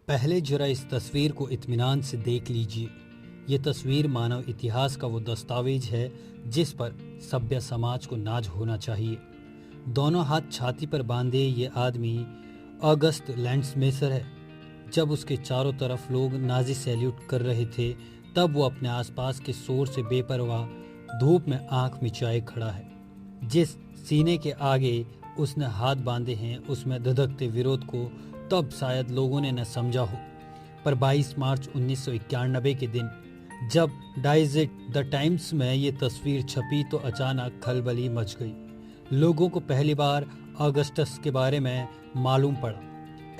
पहले जरा इस तस्वीर को इत्मीनान से देख लीजिए। ये तस्वीर मानव इतिहास का वो दस्तावेज है जिस पर सभ्य समाज को नाज होना चाहिए। दोनों हाथ छाती पर बांधे ये आदमी ऑगस्ट लैंडसमेसर है। जब उसके चारों तरफ लोग नाजी सैल्यूट कर रहे थे, तब वो अपने आसपास के शोर से बेपरवाह धूप में आंख मिचाए खड़ा है। जिस सीने के आगे उसने हाथ बांधे हैं, उसमें धधकते विरोध को तब शायद लोगों ने न समझा हो, पर 22 मार्च 1991 के दिन जब डाइजेट द टाइम्स में ये तस्वीर छपी तो अचानक खलबली मच गई। लोगों को पहली बार ऑगस्टस के बारे में मालूम पड़ा।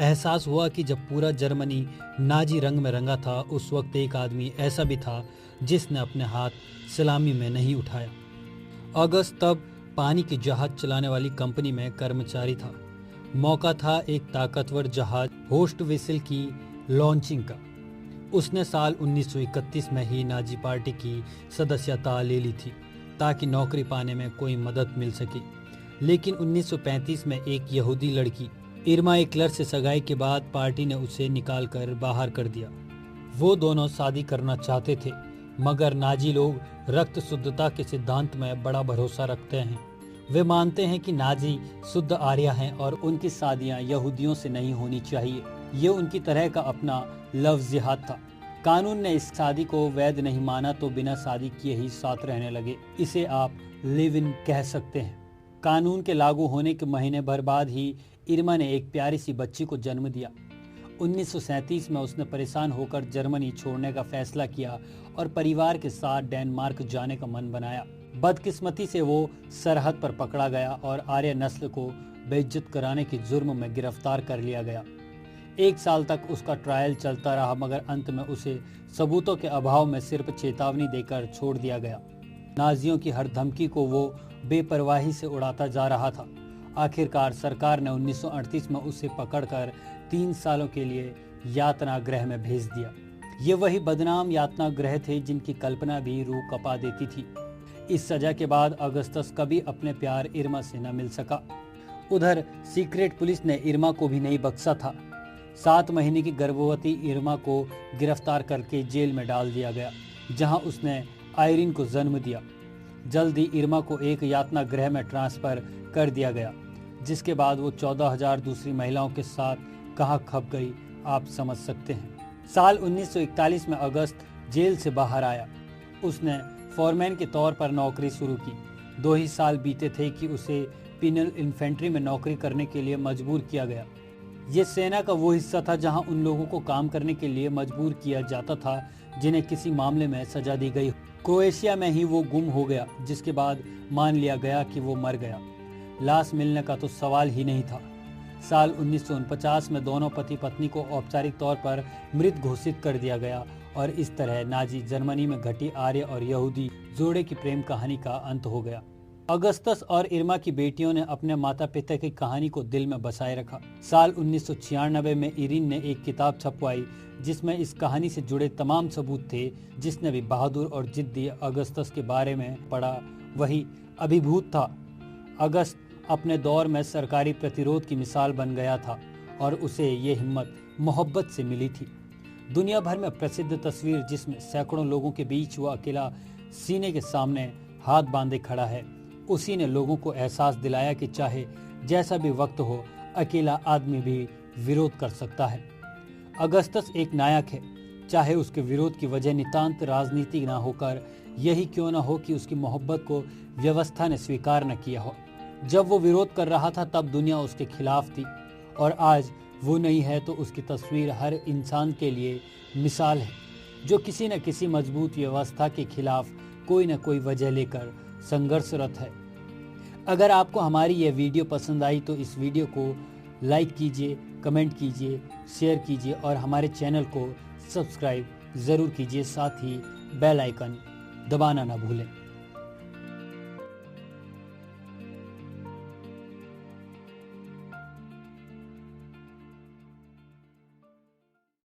एहसास हुआ कि जब पूरा जर्मनी नाजी रंग में रंगा था, उस वक्त एक आदमी ऐसा भी था जिसने अपने हाथ सलामी में नहीं उठाया। अगस्त तब पानी के जहाज चलाने वाली कंपनी में कर्मचारी था। मौका था एक ताकतवर जहाज होस्ट वेसल की लॉन्चिंग का। उसने साल 1931 में ही नाजी पार्टी की सदस्यता ले ली थी ताकि नौकरी पाने में कोई मदद मिल सके। लेकिन 1935 में एक यहूदी लड़की इरमा एक्लर से सगाई के बाद पार्टी ने उसे निकाल कर बाहर कर दिया। वो दोनों शादी करना चाहते थे, मगर नाजी लोग रक्त शुद्धता के सिद्धांत में बड़ा भरोसा रखते हैं। वे मानते हैं कि नाजी शुद्ध आर्य हैं और उनकी शादियां यहूदियों से नहीं होनी चाहिए। ये उनकी तरह का अपना लव जिहाद था। कानून ने इस शादी को वैध नहीं माना तो बिना शादी किए ही साथ रहने लगे। इसे आप लिव इन कह सकते हैं। कानून के लागू होने के महीने भर बाद ही इरमा ने एक प्यारी सी बच्ची को जन्म दिया। 1937 में उसने परेशान होकर जर्मनी छोड़ने का फैसला किया और परिवार के साथ डेनमार्क जाने का मन बनाया। बदकिस्मती से वो सरहद पर पकड़ा गया और आर्य नस्ल को बेइज्जत कराने के जुर्म में गिरफ्तार कर लिया गया। 1 साल तक उसका ट्रायल चलता रहा, मगर अंत में उसे सबूतों के अभाव में सिर्फ चेतावनी देकर छोड़ दिया गया। नाजियों की हर धमकी को वो बेपरवाही से उड़ाता जा रहा था। आखिरकार सरकार ने 1938 में उसे पकड़कर 3 सालों के लिए यातना गृह में भेज दिया। ये वही बदनाम यातना गृह थे जिनकी कल्पना भी रूह कपा देती थी। इस सजा के बाद अगस्तस कभी अपने प्यार इरमा से न मिल सका। उधर सीक्रेट पुलिस ने इरमा को भी नहीं बख्शा था। 7 महीने की गर्भवती इरमा को गिरफ्तार करके जेल में डाल दिया गया, जहां उसने आयरिन को जन्म दिया। जल्द ही इरमा को एक यातना गृह में ट्रांसफर कर दिया गया, जिसके बाद वो 14,000 दूसरी महिलाओं के साथ कहां खप गई, आप समझ सकते हैं। साल 1941 में अगस्त जेल से बाहर आया। उसने फॉरमैन के तौर पर नौकरी शुरू की। 2 ही साल बीते थे कि उसे पिनल इन्फेंट्री में नौकरी करने के लिए मजबूर किया गया। ये सेना का वो हिस्सा था जहां उन लोगों को काम करने के लिए मजबूर किया जाता था जिन्हें किसी मामले में सजा दी गई। क्रोएशिया में ही वो गुम हो गया, जिसके बाद मान लिया गया कि वो मर गया। लाश मिलने का तो सवाल ही नहीं था। साल 1949 में दोनों पति पत्नी को औपचारिक तौर पर मृत घोषित कर दिया गया और इस तरह नाजी जर्मनी में घटी आर्य और यहूदी जोड़े की प्रेम कहानी का अंत हो गया। अगस्तस और इरमा की बेटियों ने अपने माता पिता की कहानी को दिल में बसाए रखा। साल 1996 में इरिन ने एक किताब छपवाई जिसमें इस कहानी से जुड़े तमाम सबूत थे। जिसने भी बहादुर और जिद्दी अगस्तस के बारे में पढ़ा वही अभिभूत था। अगस्त अपने दौर में सरकारी प्रतिरोध की मिसाल बन गया था और उसे ये हिम्मत मोहब्बत से मिली थी। दुनिया भर में प्रसिद्ध तस्वीर जिसमें सैकड़ों लोगों के बीच वो अकेला सीने के सामने हाथ बांधे खड़ा है, उसी ने लोगों को एहसास दिलाया कि चाहे जैसा भी वक्त हो, अकेला आदमी भी विरोध कर सकता है। अगस्तस एक नायक है, चाहे उसके विरोध की वजह नितांत राजनीति ना होकर यही क्यों ना हो कि उसकी मोहब्बत को व्यवस्था ने स्वीकार न किया हो। जब वो विरोध कर रहा था तब दुनिया उसके खिलाफ थी, और आज वो नहीं है तो उसकी तस्वीर हर इंसान के लिए मिसाल है जो किसी न किसी मजबूत व्यवस्था के खिलाफ कोई न कोई वजह लेकर संघर्षरत है। अगर आपको हमारी यह वीडियो पसंद आई तो इस वीडियो को लाइक कीजिए, कमेंट कीजिए, शेयर कीजिए और हमारे चैनल को सब्सक्राइब ज़रूर कीजिए। साथ ही बेल आइकन दबाना ना भूलें।